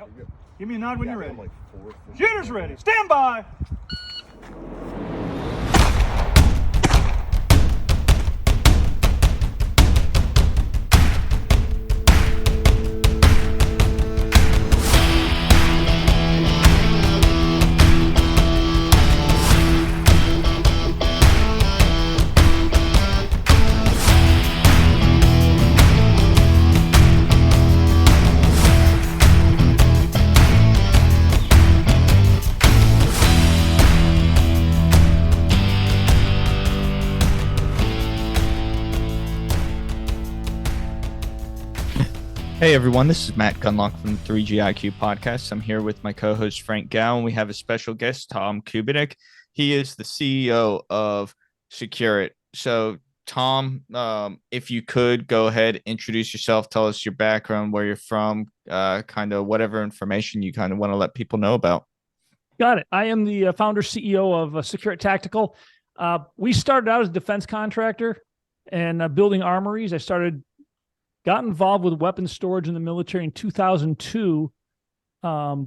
Yep. Give me a nod when you're ready. Like Shooter's ready. Stand by. Hey everyone, this is Matt Gunlock from the 3GIQ podcast. I'm here with my co-host Frank Gow, and we have a special guest, Tom Kubiniec. He is the CEO of SecureIt. So Tom, if you could go ahead, introduce yourself, tell us your background, where you're from, kind of whatever information you kind of want to let people know about. Got it. I am the founder CEO of SecureIt Tactical. We started out as a defense contractor and building armories. Got involved with weapons storage in the military in 2002. Our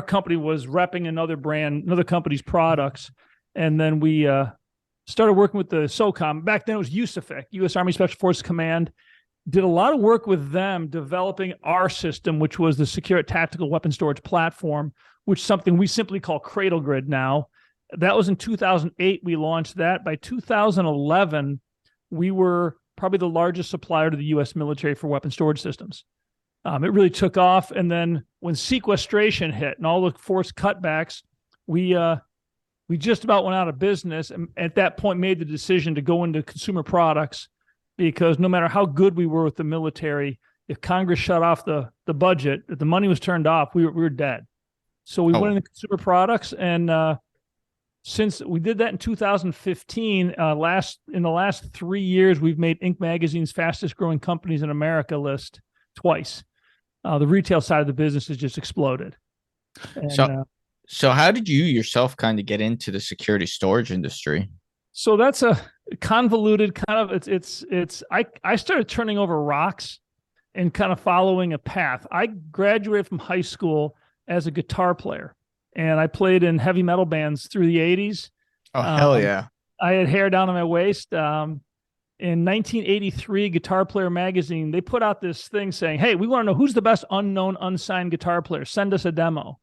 company was repping another company's products, and then we started working with the SOCOM. Back then it was USAFIC, U.S. Army Special Forces Command. Did a lot of work with them developing our system, which was the SecureIt Tactical Weapon Storage Platform, which is something we simply call CradleGrid now. That was in 2008. We launched that. By 2011. We were probably the largest supplier to the U.S. military for weapon storage systems. It really took off. And then when sequestration hit and all the forced cutbacks, we just about went out of business. And at that point, made the decision to go into consumer products, because no matter how good we were with the military, if Congress shut off the budget, if the money was turned off, we were dead. So we went into consumer products, and since we did that in 2015, in the last 3 years, we've made Inc. Magazine's fastest growing companies in America list twice. The retail side of the business has just exploded. And, so how did you yourself kind of get into the security storage industry? So that's a convoluted kind of, I started turning over rocks and kind of following a path. I graduated from high school as a guitar player, and I played in heavy metal bands through the 80s. Oh, hell yeah. I had hair down on my waist. In 1983, Guitar Player magazine, they put out this thing saying, hey, we want to know who's the best unknown, unsigned guitar player. Send us a demo.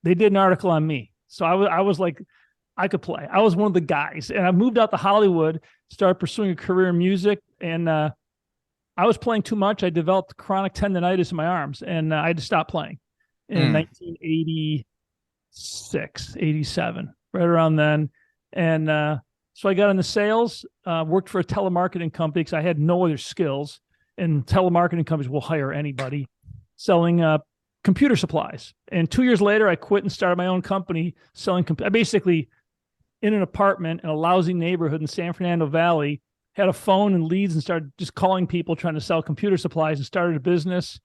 They did an article on me. So I was like, I could play. I was one of the guys. And I moved out to Hollywood, started pursuing a career in music. And I was playing too much. I developed chronic tendonitis in my arms, and I had to stop playing in 1986, 87, right around then. And so I got into sales, worked for a telemarketing company because I had no other skills. And telemarketing companies will hire anybody, selling computer supplies. And 2 years later, I quit and started my own company selling. I basically, in an apartment in a lousy neighborhood in San Fernando Valley, had a phone and leads and started just calling people trying to sell computer supplies, and started a business.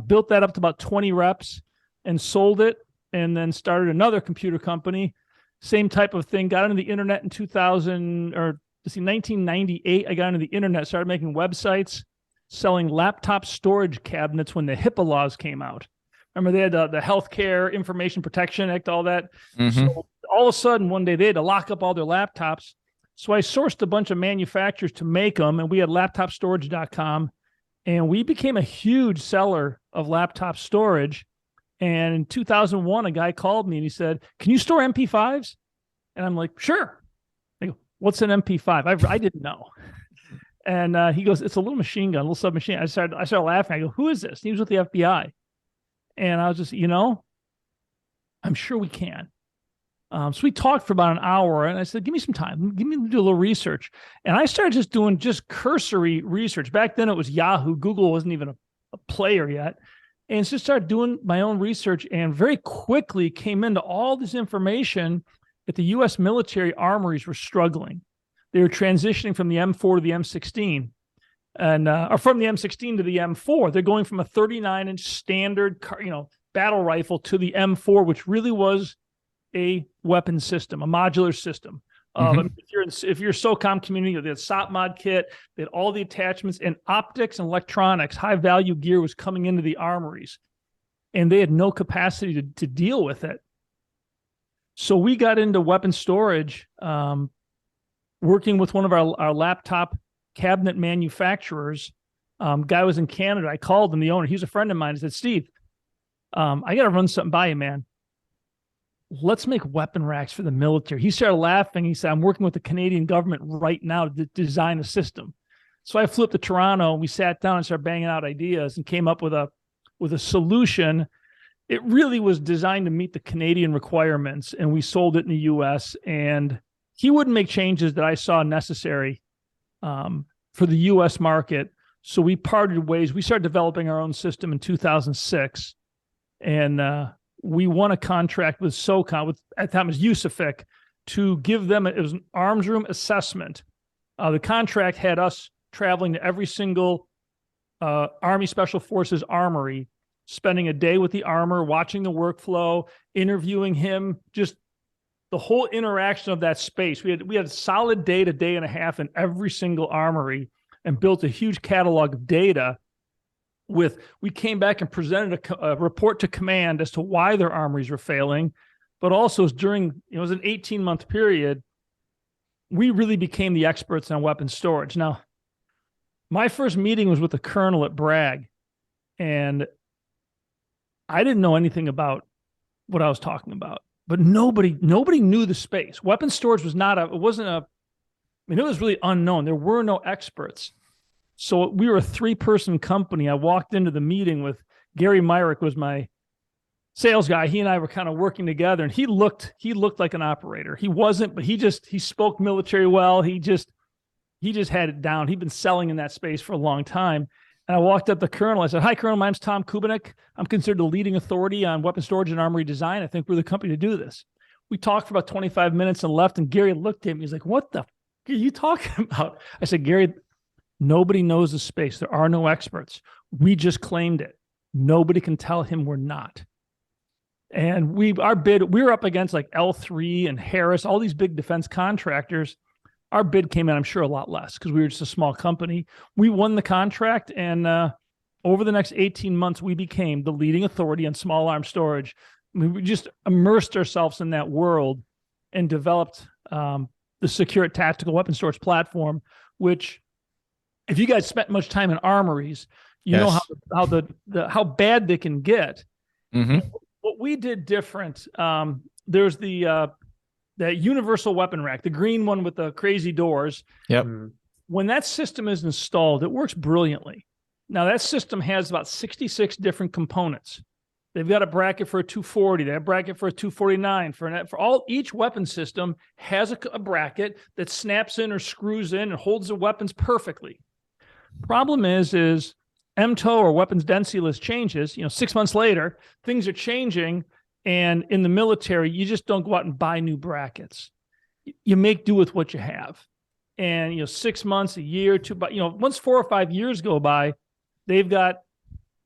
Built that up to about 20 reps and sold it, and then started another computer company. Same type of thing. Got into the internet in 1998. I got into the internet, started making websites, selling laptop storage cabinets when the HIPAA laws came out. Remember, they had the Healthcare Information Protection Act, all that. Mm-hmm. So all of a sudden, one day they had to lock up all their laptops. So I sourced a bunch of manufacturers to make them, and we had laptopstorage.com, and we became a huge seller of laptop storage. And in 2001, a guy called me and he said, can you store MP5s? And I'm like, sure. I go, what's an MP5? I didn't know. And he goes, it's a little machine gun, a little submachine. I started laughing. I go, who is this? And he was with the FBI. And I was just, I'm sure we can. So we talked for about an hour, and I said, give me some time. Give me to do a little research. And I started just doing cursory research. Back then it was Yahoo. Google wasn't even a player yet. And so started doing my own research, and very quickly came into all this information that the U.S. military armories were struggling. They were transitioning from the M4 to the M16, or from the M16 to the M4. They're going from a 39-inch standard, battle rifle to the M4, which really was a weapon system, a modular system. I mean, if you're SOCOM community, they had SOP mod kit, they had all the attachments and optics and electronics, high value gear was coming into the armories, and they had no capacity to deal with it. So we got into weapon storage, working with one of our laptop cabinet manufacturers. Guy was in Canada. I called him, the owner. He was a friend of mine. I said, Steve, I got to run something by you, man. Let's make weapon racks for the military. He started laughing. He said, I'm working with the Canadian government right now to design a system. So I flew up to Toronto and we sat down and started banging out ideas and came up with a solution. It really was designed to meet the Canadian requirements, and we sold it in the US, and he wouldn't make changes that I saw necessary for the US market. So we parted ways. We started developing our own system in 2006, and we won a contract with SOCOM, at the time it was USAFIC, to give them, it was an arms room assessment. The contract had us traveling to every single Army Special Forces armory, spending a day with the armor, watching the workflow, interviewing him, just the whole interaction of that space. We had a solid day to day and a half in every single armory and built a huge catalog of data. We came back and presented a report to command as to why their armories were failing, but also it was an 18-month period. We really became the experts on weapons storage. Now, my first meeting was with the colonel at Bragg, and I didn't know anything about what I was talking about, but nobody knew the space. Weapons storage was it was really unknown. There were no experts. So we were a 3-person company. I walked into the meeting with Gary Myrick, was my sales guy. He and I were kind of working together, and he looked like an operator. He wasn't, but he spoke military well. He just had it down. He'd been selling in that space for a long time. And I walked up to the colonel. I said, "Hi, Colonel. My name's Tom Kubiniec. I'm considered the leading authority on weapon storage and armory design. I think we're the company to do this." We talked for about 25 minutes and left, and Gary looked at me. He's like, "What the f are you talking about?" I said, "Gary, nobody knows the space. There are no experts. We just claimed it. Nobody can tell him we're not." And we were up against like L3 and Harris, all these big defense contractors. Our bid came in, I'm sure, a lot less because we were just a small company. We won the contract, and over the next 18 months, we became the leading authority on small arms storage. I mean, we just immersed ourselves in that world and developed the SecureIt Tactical Weapon Storage platform, which, if you guys spent much time in armories, you know how bad they can get. Mm-hmm. What we did different, there's that universal weapon rack, the green one with the crazy doors. Yep. When that system is installed, it works brilliantly. Now, that system has about 66 different components. They've got a bracket for a 240. They have a bracket for a 249. Each weapon system has a bracket that snaps in or screws in and holds the weapons perfectly. Problem is MTO, or weapons density list, changes. 6 months later, things are changing. And in the military, you just don't go out and buy new brackets. You make do with what you have. And, 6 months, a year, once 4 or 5 years go by, they've got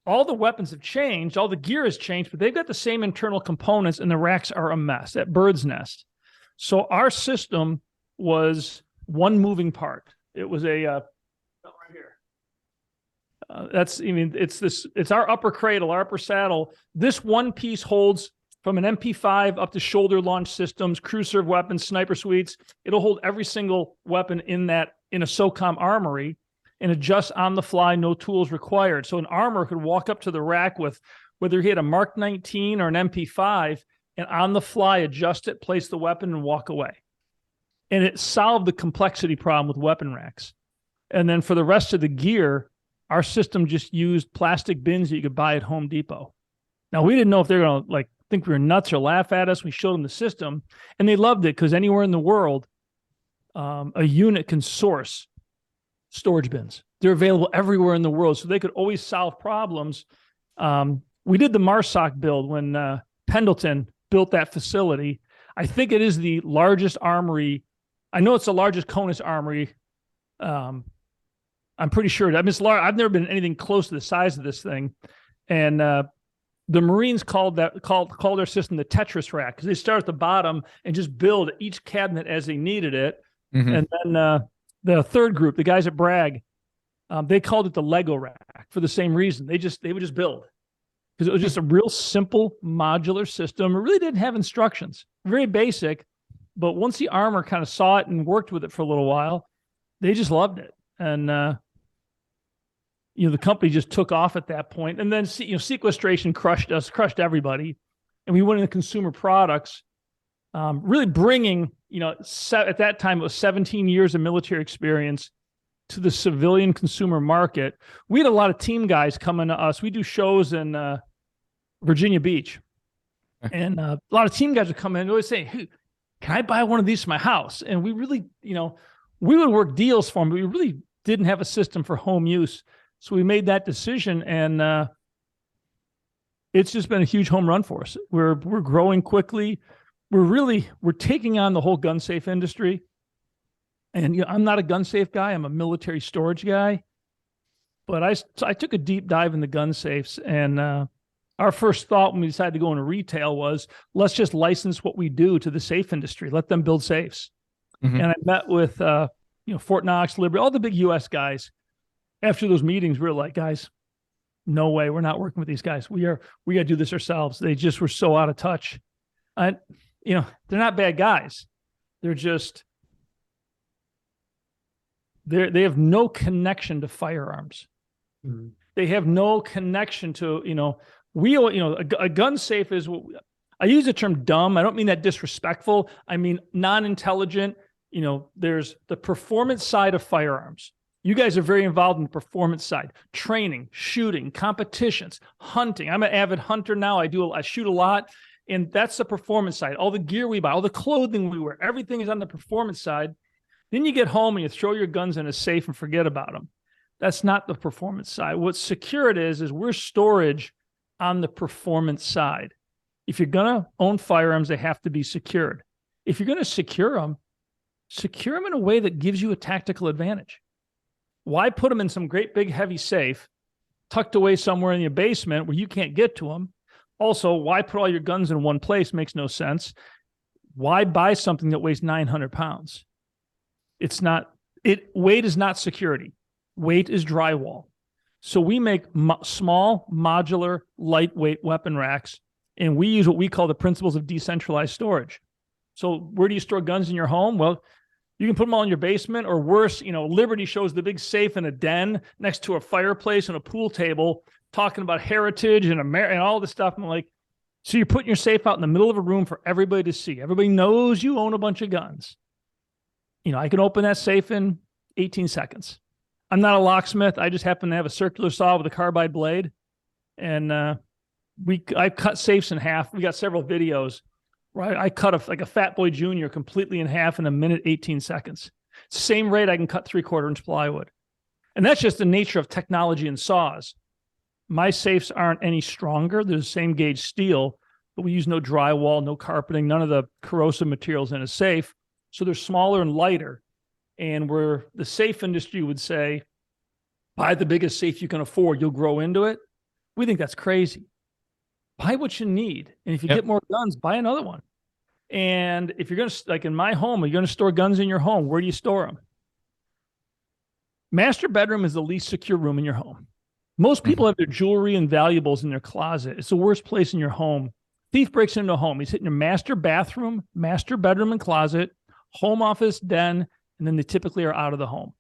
all the weapons have changed, all the gear has changed, but they've got the same internal components, and the racks are a mess, that bird's nest. So our system was one moving part. It was right here. It's our upper cradle, our upper saddle. This one piece holds from an MP5 up to shoulder launch systems, crew serve weapons, sniper suites. It'll hold every single weapon in a SOCOM armory and adjust on the fly, no tools required. So an armor could walk up to the rack with, whether he had a Mark 19 or an MP5, and on the fly adjust it, place the weapon, and walk away. And it solved the complexity problem with weapon racks. And then for the rest of the gear, our system just used plastic bins that you could buy at Home Depot. Now, we didn't know if they were going to think we were nuts or laugh at us. We showed them the system, and they loved it because anywhere in the world, a unit can source storage bins. They're available everywhere in the world, so they could always solve problems. We did the MARSOC build when Pendleton built that facility. I think it is the largest armory. I know it's the largest CONUS armory. I'm pretty sure. I mean, it's large. I've never been anything close to the size of this thing. And The Marines called their system the Tetris rack, because they start at the bottom and just build each cabinet as they needed it. Mm-hmm. And then the third group, the guys at Bragg, they called it the Lego rack for the same reason. They would just build, because it was just a real simple modular system. It really didn't have instructions, very basic. But once the armor kind of saw it and worked with it for a little while, they just loved it. And the company just took off at that point. And then sequestration crushed everybody, and we went into consumer products, really bringing at that time it was 17 years of military experience to the civilian consumer market. We had a lot of team guys coming to us. We do shows in Virginia Beach, and a lot of team guys would come in and always say, "Hey, can I buy one of these for my house?" And we really, we would work deals for them, but we really didn't have a system for home use. So we made that decision, and it's just been a huge home run for us. We're growing quickly. We're taking on the whole gun safe industry. And I'm not a gun safe guy. I'm a military storage guy. But I took a deep dive in the gun safes, and our first thought when we decided to go into retail was, let's just license what we do to the safe industry. Let them build safes. Mm-hmm. And I met with Fort Knox, Liberty, all the big U.S. guys. After those meetings, we were like, guys, no way, we're not working with these guys. We got to do this ourselves. They just were so out of touch. They're not bad guys. They're just, they have no connection to firearms. Mm-hmm. They have no connection to, a gun safe is, I use the term dumb. I don't mean that disrespectful. I mean non-intelligent. There's the performance side of firearms. You guys are very involved in the performance side, training, shooting, competitions, hunting. I'm an avid hunter now. I shoot a lot, and that's the performance side. All the gear we buy, all the clothing we wear, everything is on the performance side. Then you get home and you throw your guns in a safe and forget about them. That's not the performance side. What SecureIt is we're storage on the performance side. If you're going to own firearms, they have to be secured. If you're going to secure them in a way that gives you a tactical advantage. Why put them in some great big heavy safe tucked away somewhere in your basement where you can't get to them? Also, why put all your guns in one place? Makes no sense. Why buy something that weighs 900 pounds? Weight is not security. Weight is drywall. So we make small, modular, lightweight weapon racks, and we use what we call the principles of decentralized storage. So where do you store guns in your home? Well, you can put them all in your basement, or worse, Liberty shows the big safe in a den next to a fireplace and a pool table, talking about heritage and and all this stuff. And I'm like, so you're putting your safe out in the middle of a room for everybody to see. Everybody knows you own a bunch of guns. I can open that safe in 18 seconds. I'm not a locksmith. I just happen to have a circular saw with a carbide blade. And I cut safes in half. We got several videos. Right, I cut a Fat Boy Jr. completely in half in a minute, 18 seconds. Same rate I can cut 3/4 inch plywood. And that's just the nature of technology and saws. My safes aren't any stronger. They're the same gauge steel, but we use no drywall, no carpeting, none of the corrosive materials in a safe. So they're smaller and lighter. And where the safe industry would say, buy the biggest safe you can afford, you'll grow into it. We think that's crazy. Buy what you need. And if you get more guns, buy another one. And if you're going to, like in my home, are you going to store guns in your home? Where do you store them? Master bedroom is the least secure room in your home. Most people have their jewelry and valuables in their closet. It's the worst place in your home. Thief breaks into a home. He's hitting your master bathroom, master bedroom and closet, home office, den, and then they typically are out of the home.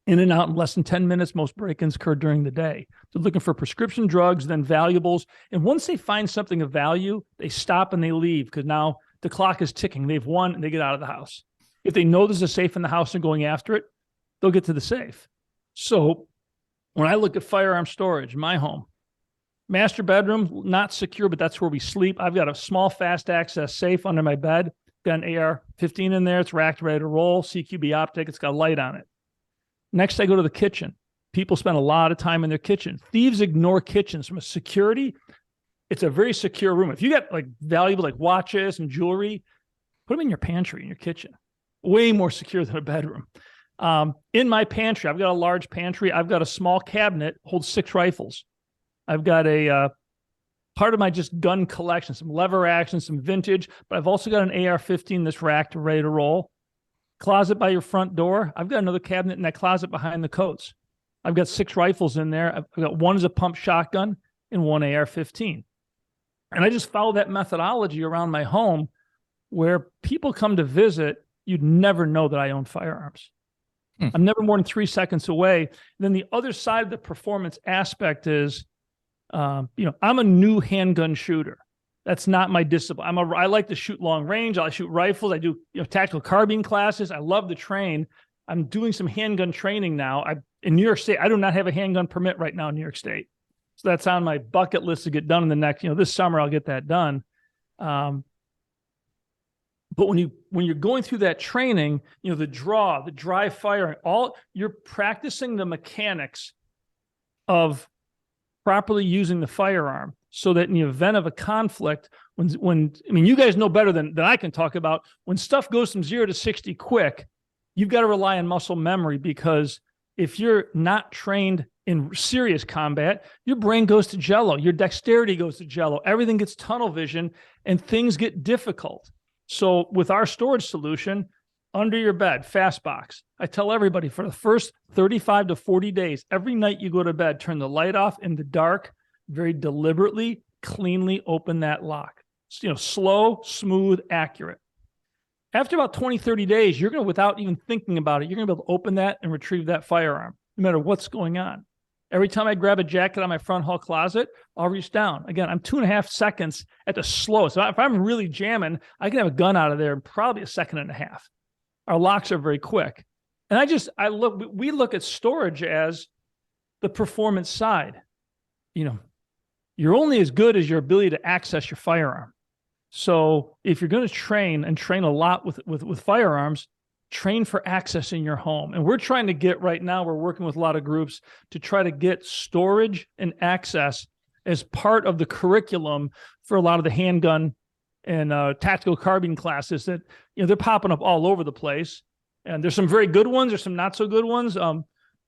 In and out in less than 10 minutes. Most break-ins occur during the day. They're looking for prescription drugs, then valuables. And once they find something of value, they stop and they leave, because now the clock is ticking. They've won and they get out of the house. If they know there's a safe in the house and going after it, they'll get to the safe. So when I look at firearm storage, my home, master bedroom, not secure, but that's where we sleep. I've got a small fast access safe under my bed. Got an AR-15 in there. It's racked, ready to roll. CQB optic. It's got a light on it. Next, I go to the kitchen. People spend a lot of time in their kitchen. Thieves ignore kitchens. From a security, it's a very secure room. If you got like valuable like watches and jewelry, put them in your pantry, in your kitchen. Way more secure than a bedroom. In my pantry, I've got a large pantry. I've got a small cabinet, holds 6 rifles. I've got a part of my just gun collection, some lever action, some vintage, but I've also got an AR-15 that's racked ready to roll. Closet by your front door. I've got another cabinet in that closet behind the coats. I've got 6 rifles in there. I've got one as a pump shotgun and one AR-15. And I just follow that methodology around my home where people come to visit. You'd never know that I own firearms. I'm never more than 3 seconds away. And then the other side of the performance aspect is, I'm a new handgun shooter. That's not my discipline. I like to shoot long range. I shoot rifles. I do tactical carbine classes. I love to train. I'm doing some handgun training now. In New York State, I do not have a handgun permit right now in New York State. So that's on my bucket list to get done in the next, this summer I'll get that done. But when you're going through that training, the draw, the dry firing, you're practicing the mechanics of properly using the firearm so that in the event of a conflict, when you guys know better than I can talk about, when stuff goes from 0 to 60 quick, you've got to rely on muscle memory, because if you're not trained in serious combat, your brain goes to jello, your dexterity goes to jello, everything gets tunnel vision and things get difficult. So with our storage solution, under your bed, fast box, I tell everybody for the first 35 to 40 days, every night you go to bed, turn the light off in the dark, very deliberately, cleanly open that lock. Slow, smooth, accurate. After about 20, 30 days, you're going to, without even thinking about it, you're going to be able to open that and retrieve that firearm, no matter what's going on. Every time I grab a jacket on my front hall closet, I'll reach down. Again, I'm 2.5 seconds at the slowest. So if I'm really jamming, I can have a gun out of there in probably 1.5 seconds. Our locks are very quick. And we look at storage as the performance side. You're only as good as your ability to access your firearm. So if you're going to train a lot with firearms, train for access in your home. And we're trying to get right now, we're working with a lot of groups to try to get storage and access as part of the curriculum for a lot of the handgun and tactical carbine classes that, they're popping up all over the place. And there's some very good ones. There's some not so good ones.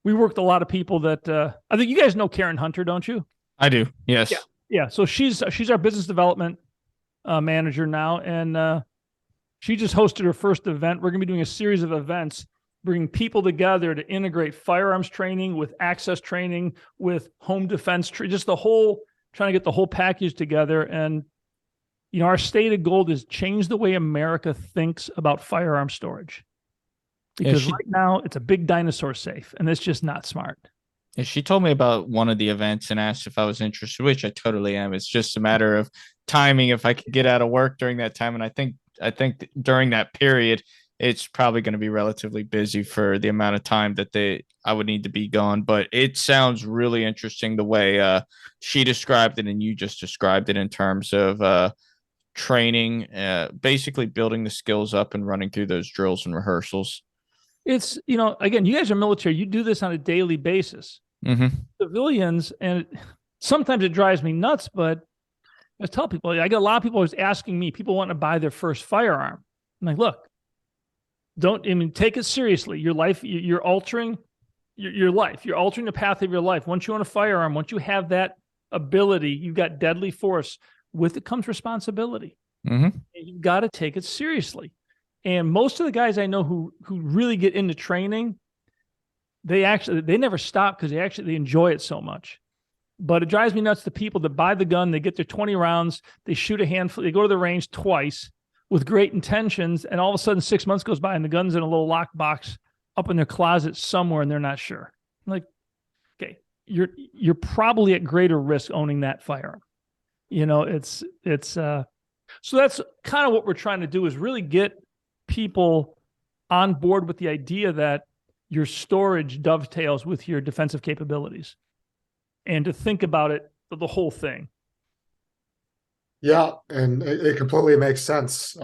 We worked with a lot of people that, I think you guys know Karen Hunter, don't you? I do. Yes. Yeah. So she's our business development manager now. And she just hosted her first event. We're going to be doing a series of events, bringing people together to integrate firearms training with access training, with home defense, trying to get the whole package together. And, our stated goal is change the way America thinks about firearm storage. Because right now it's a big dinosaur safe, and it's just not smart. Yeah, she told me about one of the events and asked if I was interested, which I totally am. It's just a matter of timing, if I could get out of work during that time. And I think during that period, it's probably going to be relatively busy for the amount of time that I would need to be gone. But it sounds really interesting the way she described it and you just described it in terms of training, basically building the skills up and running through those drills and rehearsals. It's, again, you guys are military. You do this on a daily basis. Mm-hmm. Civilians, and sometimes it drives me nuts, but I tell people, I get a lot of people always asking me, people want to buy their first firearm. I'm like, look, take it seriously. Your life, you're altering your life. You're altering the path of your life. Once you own a firearm, once you have that ability, you've got deadly force. With it comes responsibility. Mm-hmm. And you've got to take it seriously. And most of the guys I know who really get into training, they never stop because they enjoy it so much. But it drives me nuts, the people that buy the gun, they get their 20 rounds, they shoot a handful, they go to the range twice with great intentions, and all of a sudden 6 months goes by and the gun's in a little lock box up in their closet somewhere and they're not sure. I'm like, okay, you're probably at greater risk owning that firearm. So that's kind of what we're trying to do, is really get people on board with the idea that your storage dovetails with your defensive capabilities, and to think about it, the whole thing. Yeah, and it completely makes sense.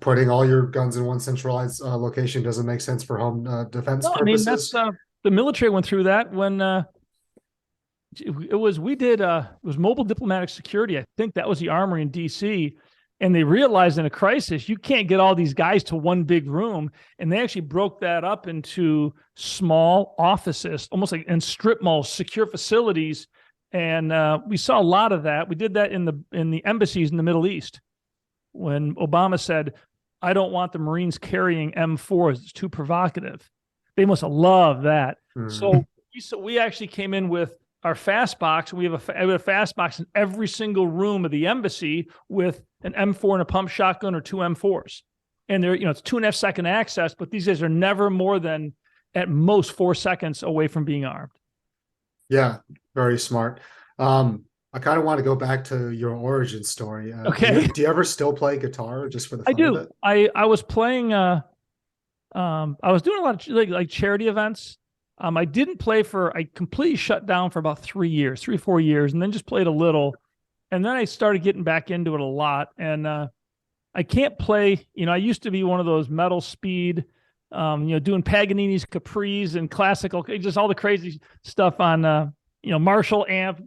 Putting all your guns in one centralized location doesn't make sense for home defense purposes. That's the military went through that when it was mobile diplomatic security. I think that was the armory in DC. And they realized in a crisis, you can't get all these guys to one big room. And they actually broke that up into small offices, almost like in strip malls, secure facilities. And we saw a lot of that. We did that in the embassies in the Middle East when Obama said, I don't want the Marines carrying M4s. It's too provocative. They must have loved that. So we actually came in with our fast box. We have a fast box in every single room of the embassy with an M4 and a pump shotgun or two M4s. And they're, it's 2.5 second access, but these guys are never more than at most 4 seconds away from being armed. Yeah, very smart. I kind of want to go back to your origin story. Okay. Do you ever still play guitar just for the fun I do. of it? I was playing, I was doing a lot of like charity events. I didn't play I completely shut down for about 3 or 4 years, and then just played a little. And then I started getting back into it a lot. And I can't play, I used to be one of those metal speed, doing Paganini's Capris and classical, just all the crazy stuff on, Marshall amp,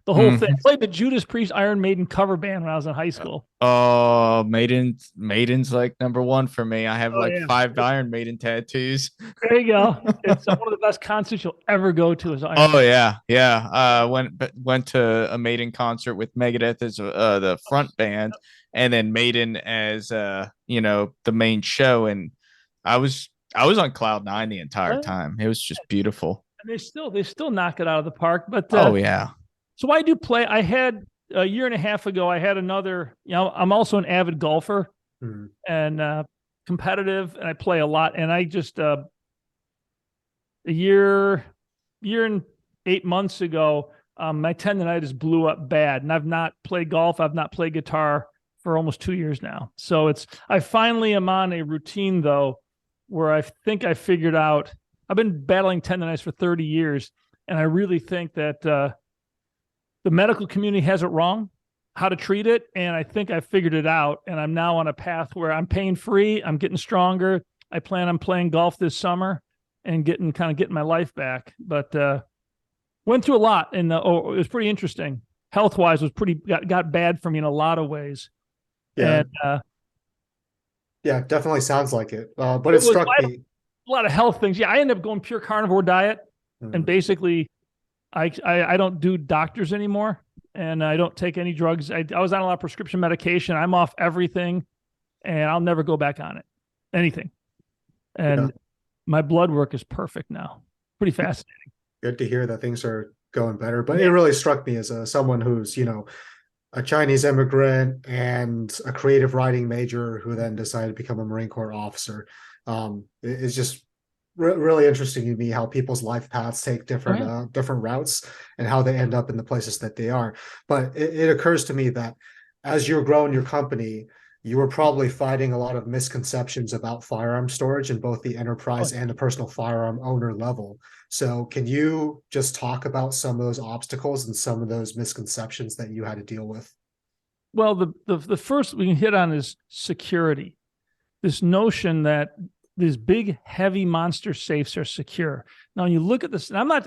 the whole thing. I played the Judas Priest Iron Maiden cover band when I was in high school. Oh, Maiden's like number one for me. I have 5 Iron Maiden tattoos. There you go. It's one of the best concerts you'll ever go to. Is Iron Maiden. Yeah. Went to a Maiden concert with Megadeth as the front band, and then Maiden as the main show, and I was on cloud 9 the entire time. It was just beautiful. And they still knock it out of the park. But so I do play. I had a year and a half ago, I had another, I'm also an avid golfer and competitive, and I play a lot. And I just, a year and 8 months ago, my tendonitis blew up bad, and I've not played golf. I've not played guitar for almost 2 years now. So I finally am on a routine though, where I think I figured out, I've been battling tendonitis for 30 years. And I really think that, the medical community has it wrong, how to treat it. And I think I figured it out. And I'm now on a path where I'm pain-free. I'm getting stronger. I plan on playing golf this summer and getting my life back. But went through a lot. And it was pretty interesting. Health-wise, was got bad for me in a lot of ways. Yeah. And, yeah, definitely sounds like it. But it struck me. A lot of health things. Yeah, I ended up going pure carnivore diet. And basically, I don't do doctors anymore, and I don't take any drugs. I was on a lot of prescription medication. I'm off everything, and I'll never go back on it. Anything. And my blood work is perfect now. Pretty fascinating. Good to hear that things are going better. But it really struck me as someone who's, a Chinese immigrant and a creative writing major who then decided to become a Marine Corps officer. It's just really interesting to me how people's life paths take different routes and how they end up in the places that they are. But it occurs to me that as you're growing your company, you were probably fighting a lot of misconceptions about firearm storage in both the enterprise and the personal firearm owner level. So can you just talk about some of those obstacles and some of those misconceptions that you had to deal with? Well, the first we can hit on is security. This notion that these big, heavy monster safes are secure. Now, when you look at this, and I'm not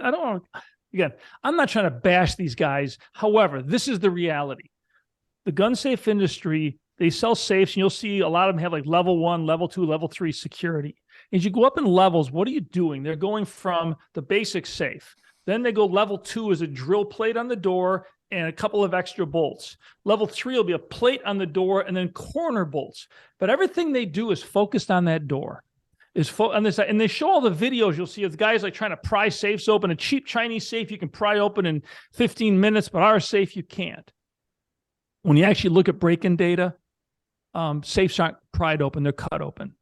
trying to bash these guys. However, this is the reality. The gun safe industry, they sell safes, and you'll see a lot of them have like level 1, level 2, level 3 security. As you go up in levels, what are you doing? They're going from the basic safe. Then they go level 2 is a drill plate on the door and a couple of extra bolts. Level 3 will be a plate on the door and then corner bolts. But everything they do is focused on that door. On this, and they show all the videos you'll see of the guys like trying to pry safes open. A cheap Chinese safe you can pry open in 15 minutes, but our safe you can't. When you actually look at break-in data, safes aren't pried open, they're cut open.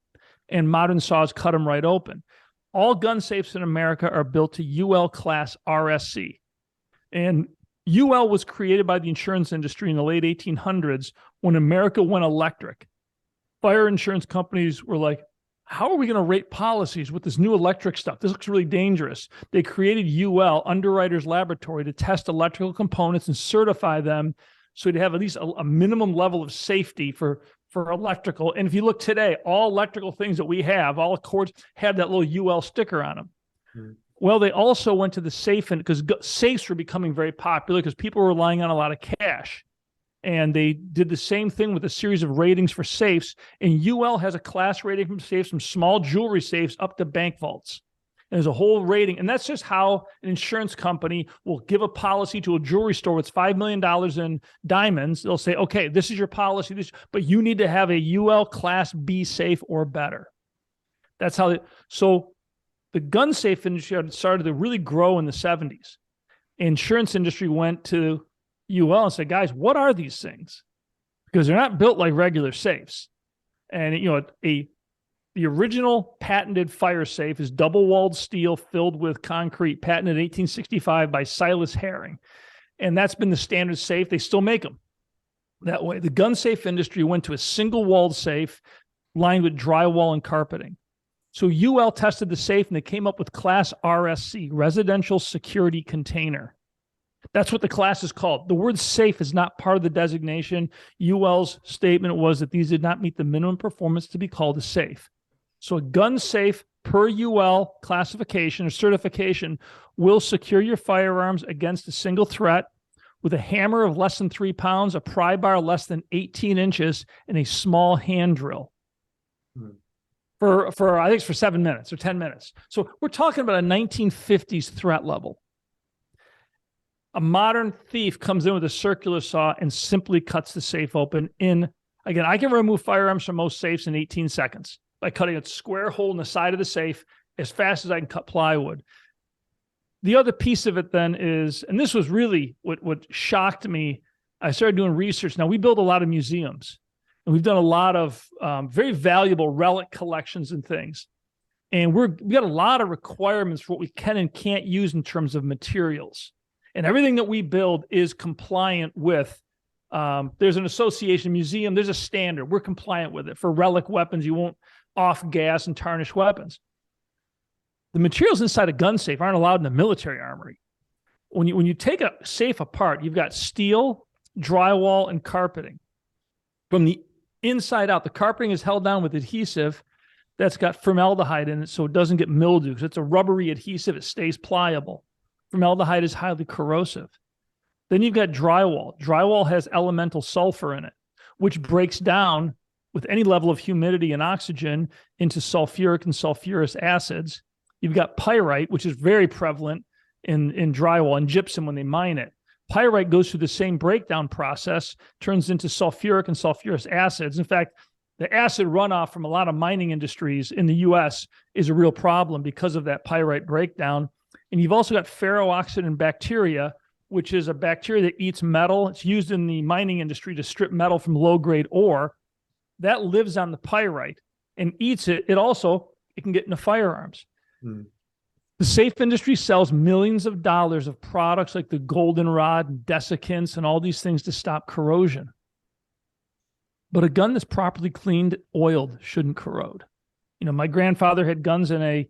And modern saws cut them right open. All gun safes in America are built to UL class RSC. And UL was created by the insurance industry in the late 1800s when America went electric. Fire insurance companies were like, how are we going to rate policies with this new electric stuff? This looks really dangerous. They created UL, Underwriters Laboratory, to test electrical components and certify them so to have at least a minimum level of safety for electrical. And if you look today, all electrical things that we have, all cords have that little UL sticker on them. Mm-hmm. Well, they also went to the safe, and because safes were becoming very popular because people were relying on a lot of cash. And they did the same thing with a series of ratings for safes. And UL has a class rating from safes, from small jewelry safes up to bank vaults. And there's a whole rating. And that's just how an insurance company will give a policy to a jewelry store with $5 million in diamonds. They'll say, okay, this is your policy, but you need to have a UL Class B safe or better. That's how so the gun safe industry started to really grow in the 70s. Insurance industry went to UL and said, guys, what are these things? Because they're not built like regular safes. And, the original patented fire safe is double-walled steel filled with concrete, patented in 1865 by Silas Herring. And that's been the standard safe. They still make them that way. The gun safe industry went to a single-walled safe lined with drywall and carpeting. So UL tested the safe, and they came up with Class RSC, Residential Security Container. That's what the class is called. The word safe is not part of the designation. UL's statement was that these did not meet the minimum performance to be called a safe. So a gun safe per UL classification or certification will secure your firearms against a single threat with a hammer of less than 3 pounds, a pry bar less than 18 inches, and a small hand drill. For I think it's for 7 minutes or 10 minutes. So we're talking about a 1950s threat level. A modern thief comes in with a circular saw and simply cuts the safe open again, I can remove firearms from most safes in 18 seconds by cutting a square hole in the side of the safe as fast as I can cut plywood. The other piece of it then is, and this was really what shocked me, I started doing research. Now, we build a lot of museums, and we've done a lot of very valuable relic collections and things. And we got a lot of requirements for what we can and can't use in terms of materials. And everything that we build is compliant with, there's an association museum, there's a standard. We're compliant with it. For relic weapons, you won't off-gas and tarnish weapons. The materials inside a gun safe aren't allowed in the military armory. When you take a safe apart, you've got steel, drywall, and carpeting. From the inside out, the carpeting is held down with adhesive that's got formaldehyde in it so it doesn't get mildew. It's a rubbery adhesive. It stays pliable. Formaldehyde is highly corrosive. Then you've got drywall. Drywall has elemental sulfur in it, which breaks down with any level of humidity and oxygen into sulfuric and sulfurous acids. You've got pyrite, which is very prevalent in drywall and gypsum when they mine it. Pyrite goes through the same breakdown process, turns into sulfuric and sulfurous acids. In fact, the acid runoff from a lot of mining industries in the U.S. is a real problem because of that pyrite breakdown. And you've also got ferrooxidant bacteria, which is a bacteria that eats metal. It's used in the mining industry to strip metal from low-grade ore. That lives on the pyrite and eats it. It can get into firearms. The safe industry sells millions of dollars of products like the goldenrod and desiccants and all these things to stop corrosion. But a gun that's properly cleaned, oiled, shouldn't corrode. My grandfather had guns in a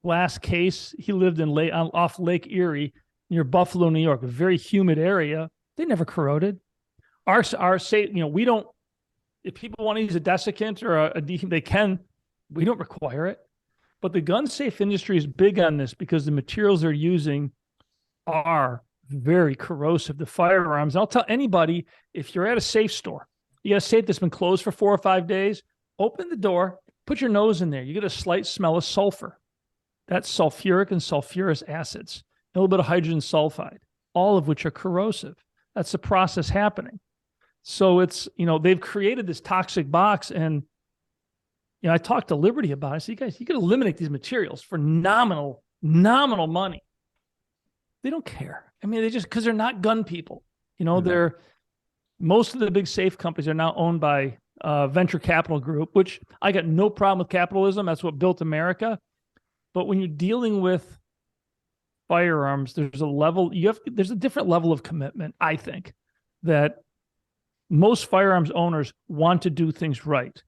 glass case. He lived off Lake Erie near Buffalo, New York, a very humid area. They never corroded. Our safe, we don't. If people want to use a desiccant or a they can. We don't require it. But the gun safe industry is big on this because the materials they're using are very corrosive to firearms. I'll tell anybody, if you're at a safe store, you got a safe that's been closed for 4 or 5 days, open the door, put your nose in there. You get a slight smell of sulfur. That's sulfuric and sulfurous acids, a little bit of hydrogen sulfide, all of which are corrosive. That's the process happening. So it's, they've created this toxic box. And, I talked to Liberty about it. I said, you guys, you can eliminate these materials for nominal money. They don't care. I mean, because they're not gun people. Most of the big safe companies are now owned by venture capital group, which I got no problem with capitalism. That's what built America. But when you're dealing with firearms, there's a different level of commitment, I think, that most firearms owners want to do things right.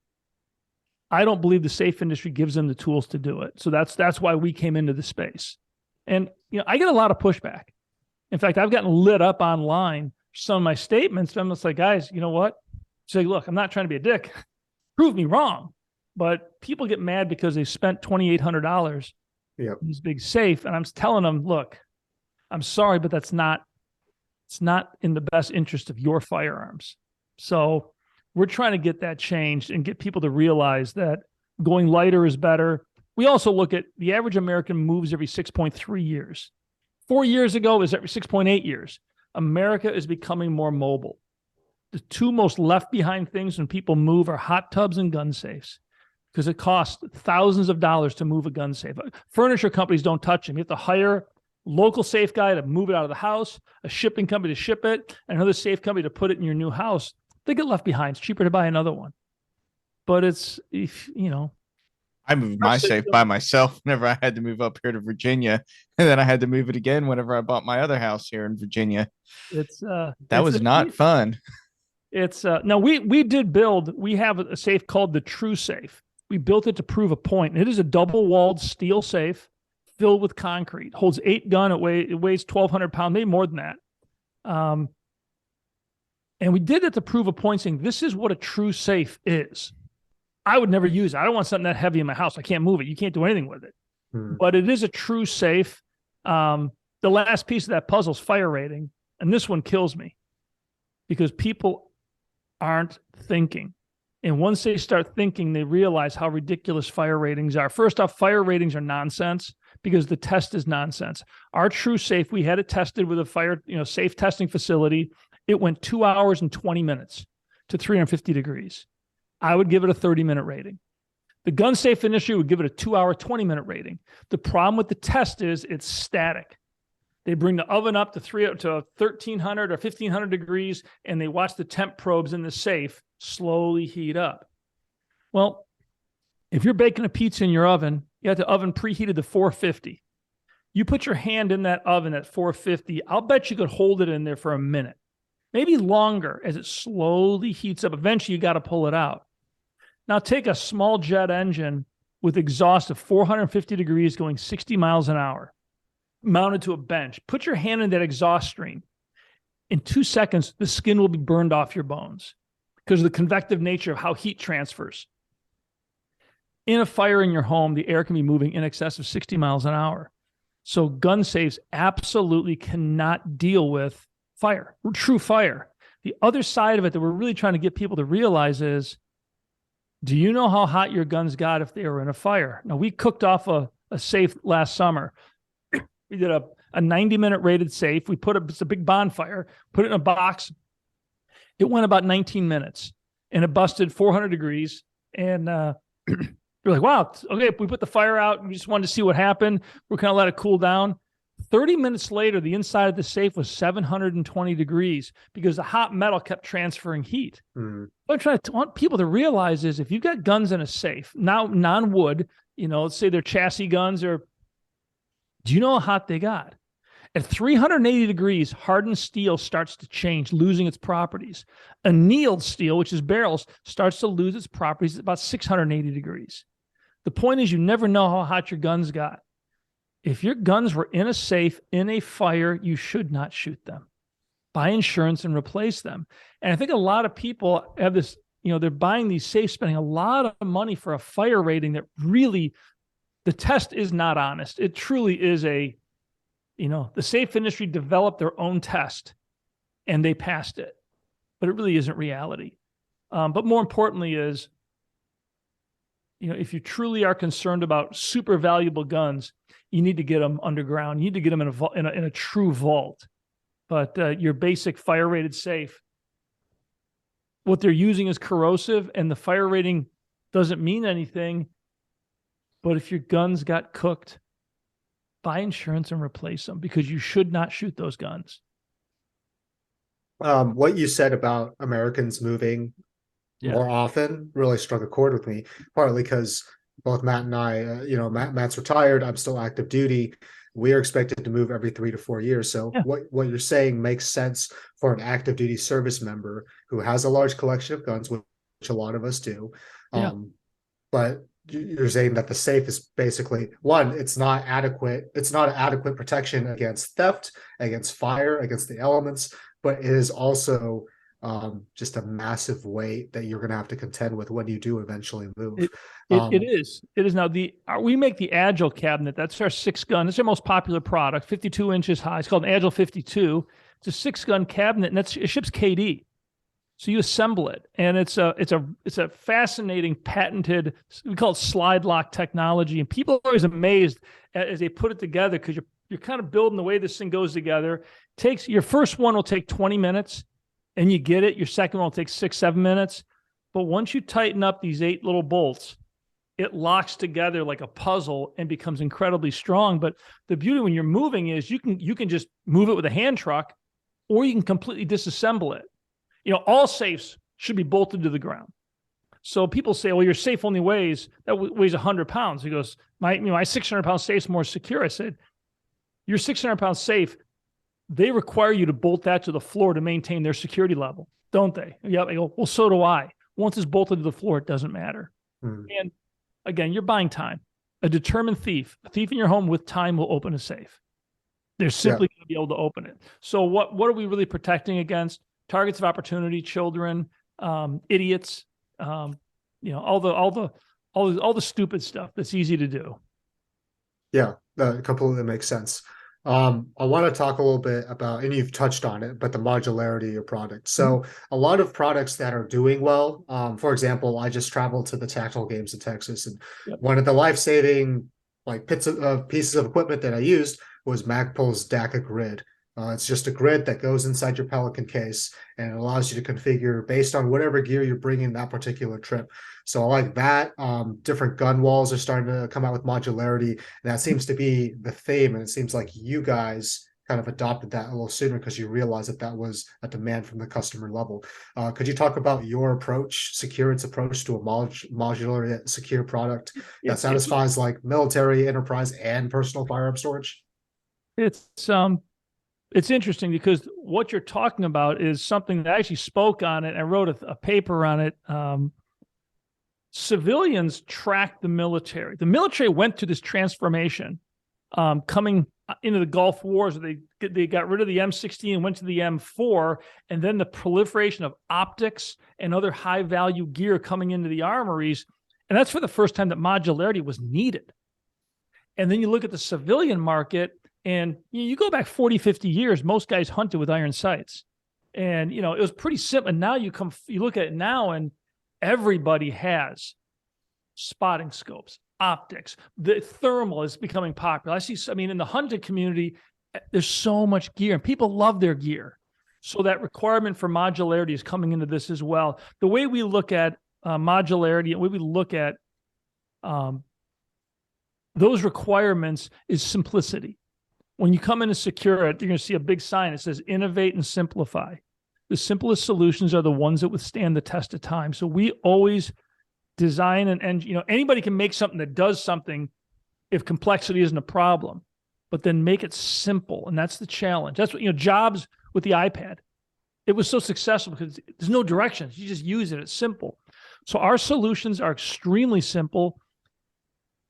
I don't believe the safe industry gives them the tools to do it. So that's why we came into the space. And I get a lot of pushback. In fact, I've gotten lit up online for some of my statements. I'm just like, guys, you know what? Say, look, I'm not trying to be a dick. Prove me wrong. But people get mad because they spent $2,800 in this big safe. And I'm telling them, look, I'm sorry, but it's not in the best interest of your firearms. So we're trying to get that changed and get people to realize that going lighter is better. We also look at the average American moves every 6.3 years. 4 years ago, it was every 6.8 years. America is becoming more mobile. The two most left behind things when people move are hot tubs and gun safes, because it costs thousands of dollars to move a gun safe. Furniture companies don't touch them. You have to hire local safe guy to move it out of the house, a shipping company to ship it, and another safe company to put it in your new house. They get left behind. It's cheaper to buy another one. But it's, I moved my safe by myself whenever I had to move up here to Virginia, and then I had to move it again whenever I bought my other house here in Virginia. That was not fun. It's no, we did build. We have a safe called the True Safe. We built it to prove a point. It is a double-walled steel safe filled with concrete. Holds 8 gun. It weighs 1,200 pounds, maybe more than that. And we did it to prove a point, saying this is what a true safe is. I would never use it. I don't want something that heavy in my house. I can't move it. You can't do anything with it. But it is a true safe. The last piece of that puzzle is fire rating, and this one kills me because people aren't thinking. And once they start thinking, they realize how ridiculous fire ratings are. First off, fire ratings are nonsense because the test is nonsense. Our True Safe, we had it tested with a fire, safe testing facility. It went 2 hours and 20 minutes to 350 degrees. I would give it a 30-minute rating. The gun safe industry would give it a 2-hour, 20-minute rating. The problem with the test is it's static. They bring the oven up to 1,300 or 1,500 degrees, and they watch the temp probes in the safe slowly heat up. Well, if you're baking a pizza in your oven, you have the oven preheated to 450. You put your hand in that oven at 450, I'll bet you could hold it in there for a minute, maybe longer as it slowly heats up. Eventually, you got to pull it out. Now, take a small jet engine with exhaust of 450 degrees going 60 miles an hour, mounted to a bench. Put your hand in that exhaust stream. In 2 seconds, the skin will be burned off your bones because of the convective nature of how heat transfers. In a fire in your home, the air can be moving in excess of 60 miles an hour. So gun safes absolutely cannot deal with fire, true fire. The other side of it that we're really trying to get people to realize is, do you know how hot your guns got if they were in a fire? Now, we cooked off a safe last summer. We did a 90-minute rated safe. We it's a big bonfire, put it in a box. It went about 19 minutes, and it busted 400 degrees. And we're like, wow, okay, we put the fire out. We just wanted to see what happened. We're kind of let it cool down. 30 minutes later, the inside of the safe was 720 degrees because the hot metal kept transferring heat. What I'm want people to realize is if you've got guns in a safe, now non-wood, let's say they're chassis guns, or do you know how hot they got? At 380 degrees, hardened steel starts to change, losing its properties. Annealed steel, which is barrels, starts to lose its properties at about 680 degrees. The point is you never know how hot your guns got. If your guns were in a safe, in a fire, you should not shoot them. Buy insurance and replace them. And I think a lot of people have this, they're buying these safes, spending a lot of money for a fire rating that really, the test is not honest. It truly is the safe industry developed their own test and they passed it, but it really isn't reality. But more importantly is, if you truly are concerned about super valuable guns, you need to get them underground. You need to get them in a true vault. But your basic fire rated safe, what they're using is corrosive, and the fire rating doesn't mean anything. But if your guns got cooked, buy insurance and replace them because you should not shoot those guns. What you said about Americans moving more often really struck a chord with me, partly because both Matt and I, Matt's retired. I'm still active duty. We are expected to move every 3 to 4 years. So what you're saying makes sense for an active duty service member who has a large collection of guns, which a lot of us do. But you're saying that the safe is basically it's not adequate. It's not an adequate protection against theft, against fire, against the elements, but it is also just a massive weight that you're going to have to contend with when you do eventually move. It is. Now we make the Agile cabinet. That's our 6-gun. It's our most popular product, 52 inches high. It's called an Agile 52. It's a 6-gun cabinet, and it ships KD. So you assemble it, and it's a fascinating patented, we call it slide lock technology. And people are always amazed as they put it together, because you're kind of building the way this thing goes together. Takes your first one will take 20 minutes, and you get it. Your second one will take 6-7 minutes. But once you tighten up these 8 little bolts, it locks together like a puzzle and becomes incredibly strong. But the beauty when you're moving is you can just move it with a hand truck, or you can completely disassemble it. All safes should be bolted to the ground. So people say, well, your safe only weighs 100 pounds. He goes, my 600-pound safe's more secure. I said, your 600-pound safe, they require you to bolt that to the floor to maintain their security level, don't they? Yeah. I go, well, so do I. Once it's bolted to the floor, it doesn't matter. And again, you're buying time. A determined thief, a thief in your home with time will open a safe. They're simply going to be able to open it. So what are we really protecting against? Targets of opportunity, children, idiots, all the stupid stuff that's easy to do. Yeah, that completely makes sense. I want to talk a little bit about, and you've touched on it, but the modularity of your product. So a lot of products that are doing well, for example, I just traveled to the Tactical Games in Texas, and one of the life-saving pieces of equipment that I used was Magpul's DACA grid. It's just a grid that goes inside your Pelican case, and it allows you to configure based on whatever gear you're bringing that particular trip. So I like that. Different gun walls are starting to come out with modularity, and that seems to be the theme. And it seems like you guys kind of adopted that a little sooner because you realized that was a demand from the customer level. Could you talk about your approach, SecureIt's approach to a modular secure product that satisfies like military, enterprise, and personal firearm storage? It's interesting because what you're talking about is something that I actually spoke on it. I wrote a paper on it. Civilians track the military. The military went through this transformation coming into the Gulf Wars. They got rid of the M16 and went to the M4, and then the proliferation of optics and other high-value gear coming into the armories. And that's for the first time that modularity was needed. And then you look at the civilian market, and you go back 40, 50 years, most guys hunted with iron sights. And, it was pretty simple. And now you look at it now, and everybody has spotting scopes, optics. The thermal is becoming popular. In the hunting community, there's so much gear, and people love their gear. So that requirement for modularity is coming into this as well. The way we look at modularity and the way we look at those requirements is simplicity. When you come in to SecureIt, you're going to see a big sign that says innovate and simplify. The simplest solutions are the ones that withstand the test of time. So we always design anybody can make something that does something if complexity isn't a problem, but then make it simple. And that's the challenge. That's what, Jobs with the iPad. It was so successful because there's no directions. You just use it. It's simple. So our solutions are extremely simple,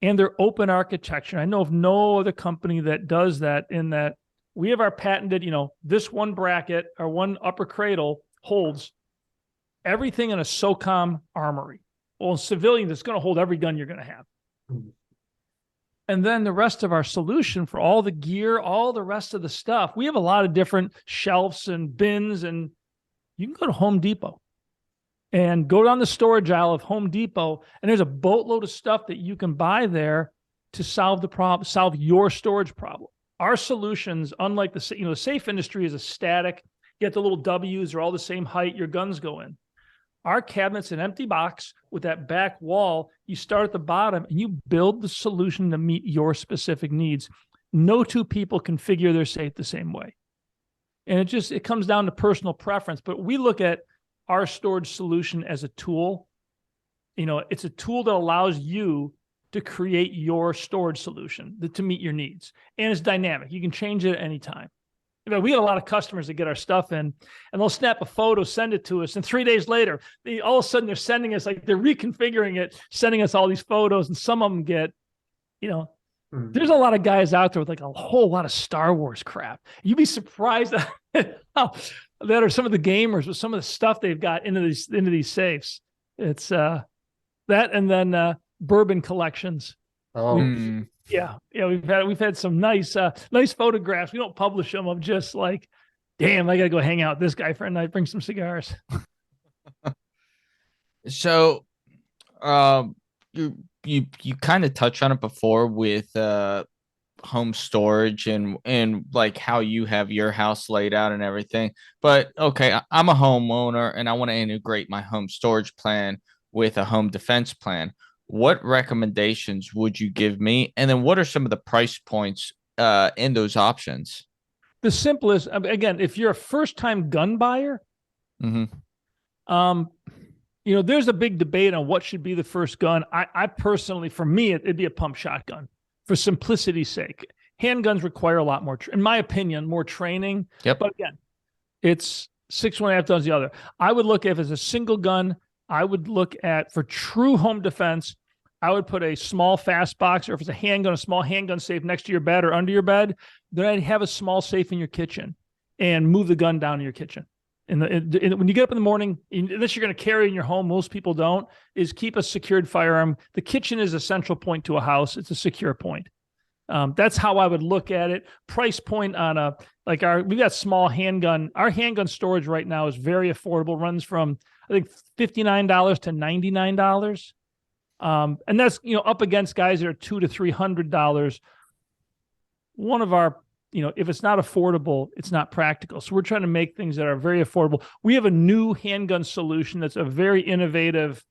and they're open architecture. I know of no other company that does that, in that we have our patented, this one bracket or one upper cradle holds everything in a SOCOM armory. Well, in civilian, it's going to hold every gun you're going to have. And then the rest of our solution for all the gear, all the rest of the stuff, we have a lot of different shelves and bins, and you can go to Home Depot and go down the storage aisle of Home Depot, and there's a boatload of stuff that you can buy there to solve the problem, solve your storage problem. Our solutions, unlike the safe industry, is a static. You get the little W's, are all the same height, your guns go in. Our cabinet's an empty box with that back wall. You start at the bottom and you build the solution to meet your specific needs. No two people configure their safe the same way. And it comes down to personal preference. But we look at our storage solution as a tool. It's a tool that allows you to create your storage solution to meet your needs. And it's dynamic. You can change it at any time. We get a lot of customers that get our stuff in, and they'll snap a photo, send it to us, and 3 days later, all of a sudden they're sending us, they're reconfiguring it, sending us all these photos, and some of them get, there's a lot of guys out there with a whole lot of Star Wars crap. You'd be surprised at how that are some of the gamers with some of the stuff they've got into these safes. It's that, and then bourbon collections. Oh, we've had some nice photographs. We don't publish them. I'm just damn, I gotta go hang out with this guy for a night, bring some cigars. So, you kind of touched on it before with home storage and like how you have your house laid out and everything. But okay, I'm a homeowner and I want to integrate my home storage plan with a home defense plan. What recommendations would you give me? And then what are some of the price points in those options? The simplest, again, if you're a first-time gun buyer, Mm-hmm. there's a big debate on what should be the first gun. I personally, for me, it'd be a pump shotgun for simplicity's sake. Handguns require a lot more, in my opinion, more training. Yep. But again, it's 6.5 times the other. I would look, if it's a single gun, I would look at, for true home defense, I would put a small fast box, or if it's a handgun, a small handgun safe next to your bed or under your bed. Then I'd have a small safe in your kitchen and move the gun down in your kitchen. And when you get up in the morning, unless you're going to carry in your home, most people don't, is keep a secured firearm. The kitchen is a central point to a house. It's a secure point. That's how I would look at it. Price point on we got small handgun. Our handgun storage right now is very affordable. Runs from, I think, $59 to $99. And that's, up against guys that are $200 to $300. One of our, if it's not affordable, it's not practical. So we're trying to make things that are very affordable. We have a new handgun solution that's a very innovative,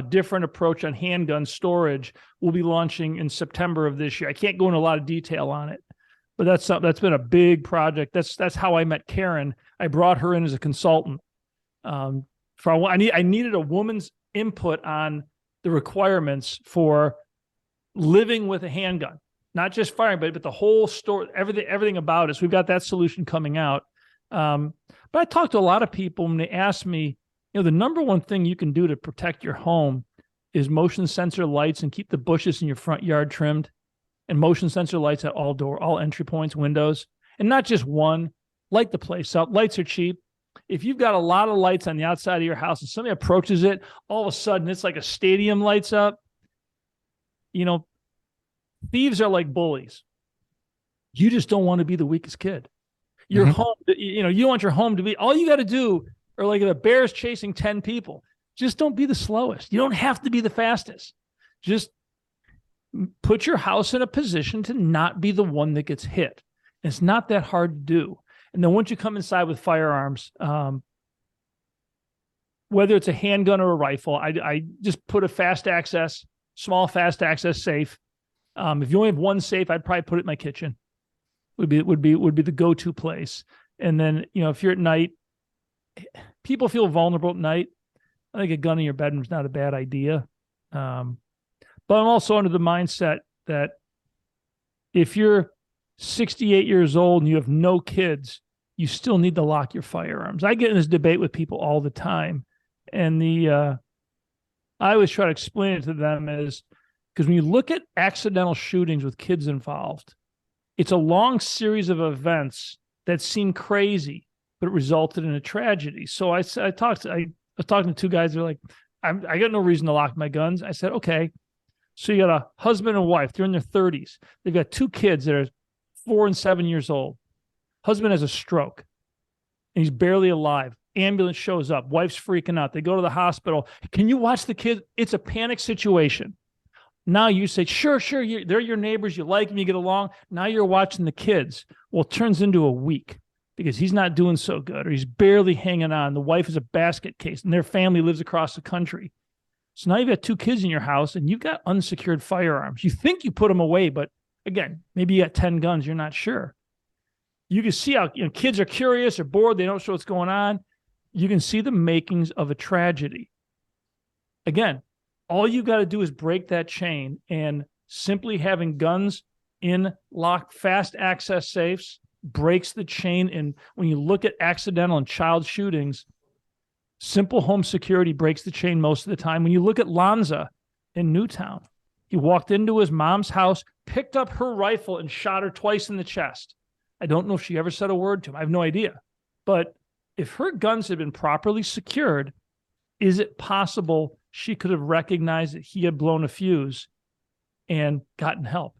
different approach on handgun storage. We'll be launching in September of this year. I can't go into a lot of detail on it, but that's been a big project. That's how I met Karen. I brought her in as a consultant. I needed a woman's input on the requirements for living with a handgun, not just firing, but the whole story, everything about it. So we've got that solution coming out. But I talked to a lot of people and they asked me, the number one thing you can do to protect your home is motion sensor lights and keep the bushes in your front yard trimmed, and motion sensor lights at all entry points, windows, and not just one. Light the place up. Lights are cheap. If you've got a lot of lights on the outside of your house and somebody approaches it, all of a sudden it's like a stadium lights up. Thieves are like bullies. You just don't want to be the weakest kid. Your home, you want your home to be, all you got to do, or like if a bear's chasing 10 people, just don't be the slowest. You don't have to be the fastest. Just put your house in a position to not be the one that gets hit. It's not that hard to do. And then once you come inside with firearms, whether it's a handgun or a rifle, I just put a small fast access safe. If you only have one safe, I'd probably put it in my kitchen. Would be the go-to place. And then, if you're at night, people feel vulnerable at night. I think a gun in your bedroom is not a bad idea. But I'm also under the mindset that if you're 68 years old and you have no kids, you still need to lock your firearms. I get in this debate with people all the time. And I always try to explain it to them as, because when you look at accidental shootings with kids involved, it's a long series of events that seem crazy, but it resulted in a tragedy. So I was talking to two guys. They're like, I got no reason to lock my guns. I said, okay. So you got a husband and wife. They're in their 30s. They've got two kids that are 4 and 7 years old. Husband has a stroke and he's barely alive. Ambulance shows up. Wife's freaking out. They go to the hospital. Can you watch the kids? It's a panic situation. Now you say, sure, they're your neighbors. You like them, you get along. Now you're watching the kids. Well, it turns into a week because he's not doing so good or he's barely hanging on. The wife is a basket case and their family lives across the country. So now you've got two kids in your house and you've got unsecured firearms. You think you put them away, but again, maybe you got 10 guns. You're not sure. You can see how kids are curious or bored. They don't know what's going on. You can see the makings of a tragedy. Again, all you got to do is break that chain, and simply having guns in locked fast access safes breaks the chain. And when you look at accidental and child shootings, simple home security breaks the chain most of the time. When you look at Lanza in Newtown, he walked into his mom's house, picked up her rifle and shot her twice in the chest. I don't know if she ever said a word to him. I have no idea. But if her guns had been properly secured, is it possible she could have recognized that he had blown a fuse and gotten help?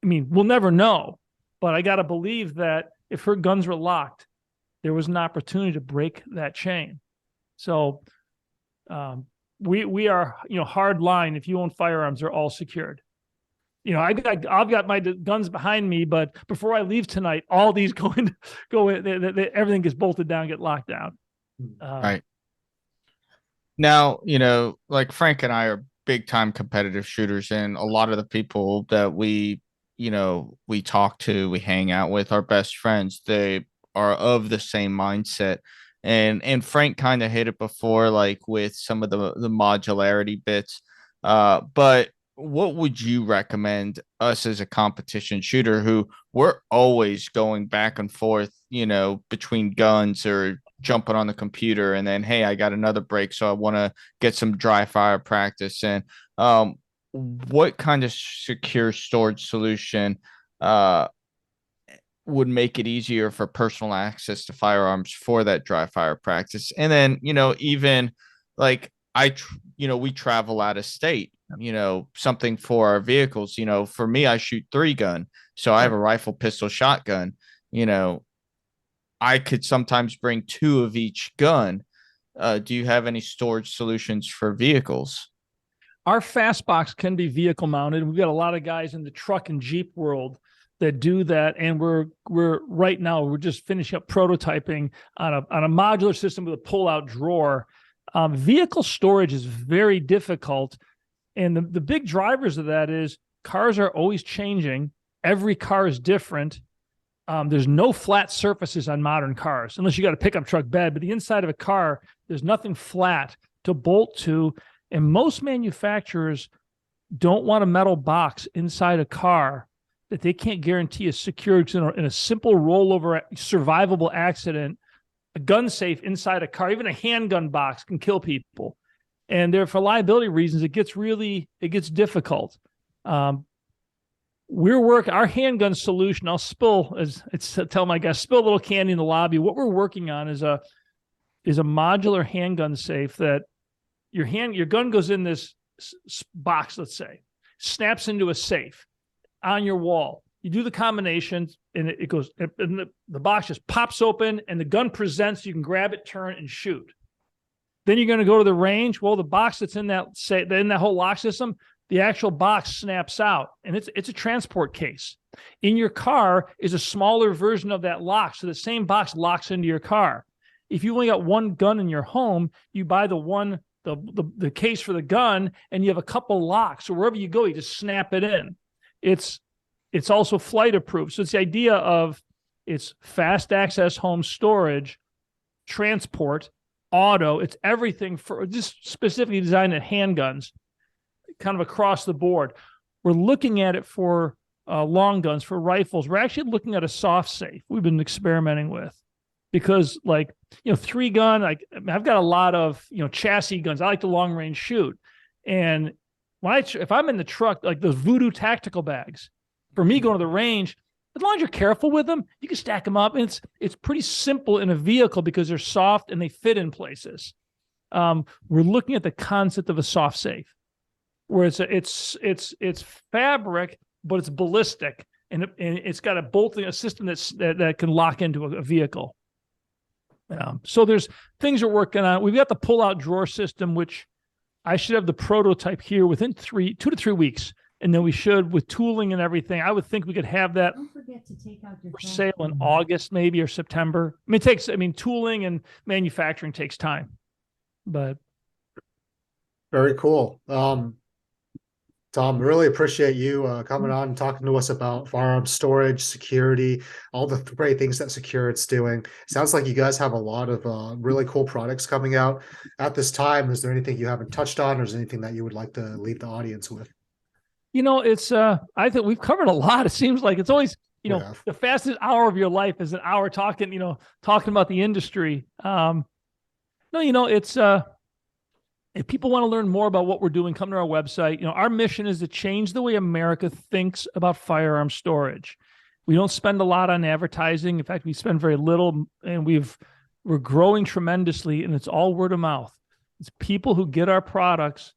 I mean, we'll never know, but I got to believe that if her guns were locked, there was an opportunity to break that chain. So we are, hard line. If you own firearms, they're all secured. I've got my guns behind me, but before I leave tonight, all these go in, everything gets bolted down, get locked down. Right. Now, like Frank and I are big time competitive shooters, and a lot of the people that we talk to, we hang out with, our best friends, they are of the same mindset. And Frank kind of hit it before, like with some of the modularity bits. But what would you recommend us as a competition shooter who we're always going back and forth, between guns or jumping on the computer, and then, hey, I got another break, so I want to get some dry fire practice in. What kind of secure storage solution would make it easier for personal access to firearms for that dry fire practice? And then, even like we travel out of state, something for our vehicles. For me, I shoot 3-gun, so I have a rifle, pistol, shotgun. I could sometimes bring 2 of each gun. Do you have any storage solutions for vehicles? Our fast box can be vehicle mounted. We've got a lot of guys in the truck and Jeep world that do that, and we're right now we're just finishing up prototyping on a modular system with a pull-out drawer. Vehicle storage is very difficult, and the big drivers of that is cars are always changing. Every car is different. There's no flat surfaces on modern cars, unless you got a pickup truck bed, but the inside of a car, there's nothing flat to bolt to. And most manufacturers don't want a metal box inside a car that they can't guarantee is secure. In a simple rollover, survivable accident, a gun safe inside a car, even a handgun box, can kill people. And for liability reasons, it gets difficult. Our handgun solution, tell my guys, spill a little candy in the lobby. What we're working on is a modular handgun safe that your gun goes in this box, let's say, snaps into a safe on your wall. You do the combinations, and it goes, and the box just pops open, and the gun presents. You can grab it, turn, and shoot. Then you're going to go to the range. Well, the box that's in that whole lock system, the actual box snaps out, and it's a transport case. In your car is a smaller version of that lock, so the same box locks into your car. If you only got one gun in your home, you buy the case for the gun, and you have a couple locks. So wherever you go, you just snap it in. It's also flight approved. So it's the idea of it's fast access home storage, transport, auto. It's everything for just specifically designed at handguns, kind of across the board. We're looking at it for long guns, for rifles. We're actually looking at a soft safe we've been experimenting with. Because 3-gun, I've got a lot of, chassis guns. I like to long range shoot. And if I'm in the truck, like those Voodoo tactical bags, for me going to the range, as long as you're careful with them, you can stack them up. And it's pretty simple in a vehicle because they're soft and they fit in places. We're looking at the concept of a soft safe, where it's fabric, but it's ballistic, and it's got a bolting system that can lock into a vehicle. So there's things we're working on. We've got the pull-out drawer system, which I should have the prototype here within 2 to 3 weeks. And then we should, with tooling and everything, I would think we could have that for sale in August, maybe, or September. Tooling and manufacturing takes time. But very cool. Tom, really appreciate you coming on and talking to us about firearm storage, security, all the great things that SecureIt's doing. Sounds like you guys have a lot of really cool products coming out at this time. Is there anything you haven't touched on, or is there anything that you would like to leave the audience with? I think we've covered a lot. It seems like it's always, the fastest hour of your life is an hour talking about the industry. If people want to learn more about what we're doing, come to our website. Our mission is to change the way America thinks about firearm storage. We don't spend a lot on advertising. In fact, we spend very little, and we're growing tremendously, and it's all word of mouth. It's people who get our products.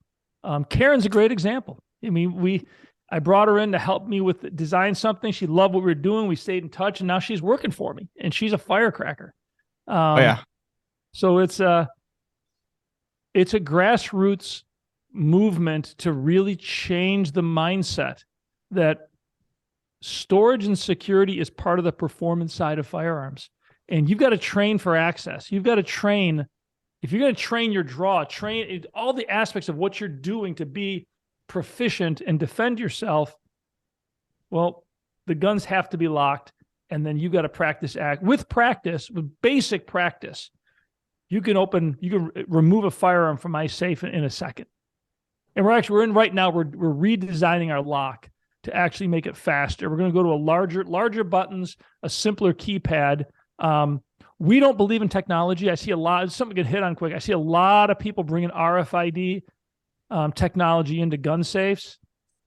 Karen's a great example. I brought her in to help me with design something. She loved what we were doing. We stayed in touch, and now she's working for me, and she's a firecracker. So it's it's a grassroots movement to really change the mindset that storage and security is part of the performance side of firearms. And you've got to train for access. You've got to train. If you're going to train your draw, train all the aspects of what you're doing to be proficient and defend yourself. Well, the guns have to be locked, and then you've got to practice with basic practice. You can remove a firearm from my safe in a second. And we're redesigning our lock to actually make it faster. We're going to go to a larger buttons, a simpler keypad. We don't believe in technology. I see something get hit on quick. I see a lot of people bringing RFID technology into gun safes.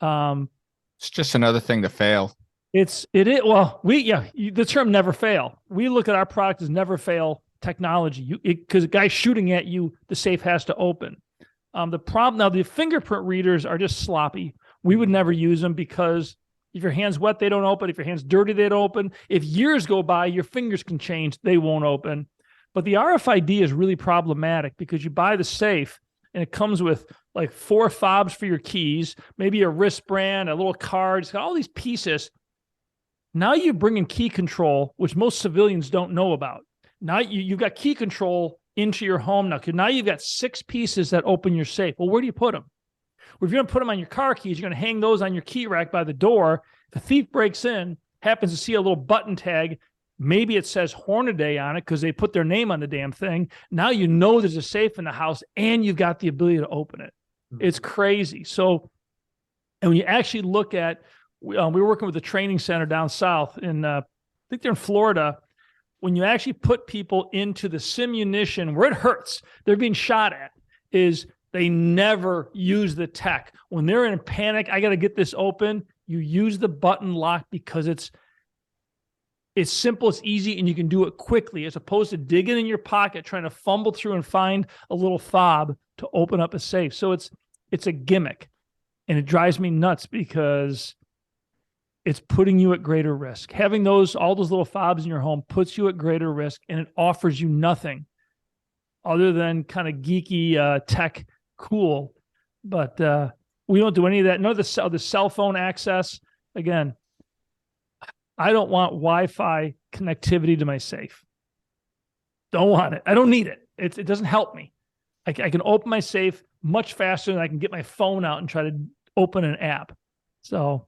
It's just another thing to fail. The term never fail. We look at our product as never fail technology. Because a guy shooting at you, the safe has to open. The problem now, the fingerprint readers are just sloppy. We would never use them because if your hand's wet, they don't open. If your hand's dirty, they don't open. If years go by, your fingers can change, they won't open. But the RFID is really problematic because you buy the safe and it comes with like 4 fobs for your keys, maybe a wristband, a little card. It's got all these pieces. Now you bring in key control, which most civilians don't know about. Now you've got key control into your home now. Because now you've got 6 pieces that open your safe. Well, where do you put them? Well, if you're going to put them on your car keys, you're going to hang those on your key rack by the door. If a thief breaks in, happens to see a little button tag, maybe it says Hornaday on it because they put their name on the damn thing. Now you know there's a safe in the house and you've got the ability to open it. Mm-hmm. It's crazy. So, and when you actually look at, we were working with a training center down south I think they're in Florida. When you actually put people into the simunition where it hurts, they're being shot at, is they never use the tech. When they're in panic, I got to get this open. You use the button lock because it's simple, it's easy, and you can do it quickly as opposed to digging in your pocket, trying to fumble through and find a little fob to open up a safe. So it's a gimmick, and it drives me nuts because it's putting you at greater risk. Having all those little fobs in your home puts you at greater risk, and it offers you nothing other than kind of geeky tech cool. But we don't do any of that. None of the cell phone access. Again, I don't want Wi-Fi connectivity to my safe. Don't want it. I don't need it. It doesn't help me. I can open my safe much faster than I can get my phone out and try to open an app. So.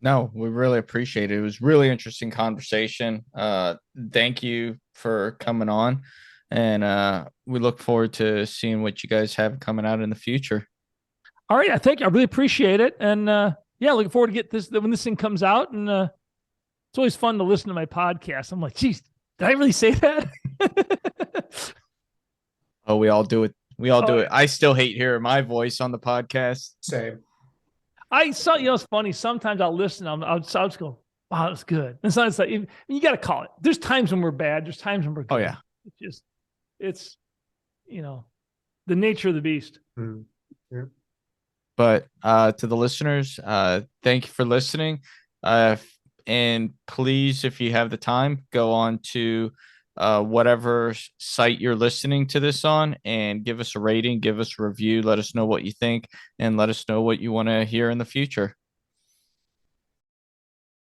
No, we really appreciate it. It was really interesting conversation. Thank you for coming on. And we look forward to seeing what you guys have coming out in the future. All right. I really appreciate it. And looking forward to get this when this thing comes out. And it's always fun to listen to my podcast. I'm like, geez, did I really say that? Oh, we all do it. We all do it. I still hate hearing my voice on the podcast. Same. It's funny. Sometimes I'll listen. I'll just go, wow, that's good. And sometimes it's like, you got to call it. There's times when we're bad. There's times when we're good. Oh, yeah. It's the nature of the beast. Mm. Yeah. But to the listeners, thank you for listening. And please, if you have the time, go on to whatever site you're listening to this on and give us a rating, give us a review, let us know what you think, and let us know what you want to hear in the future.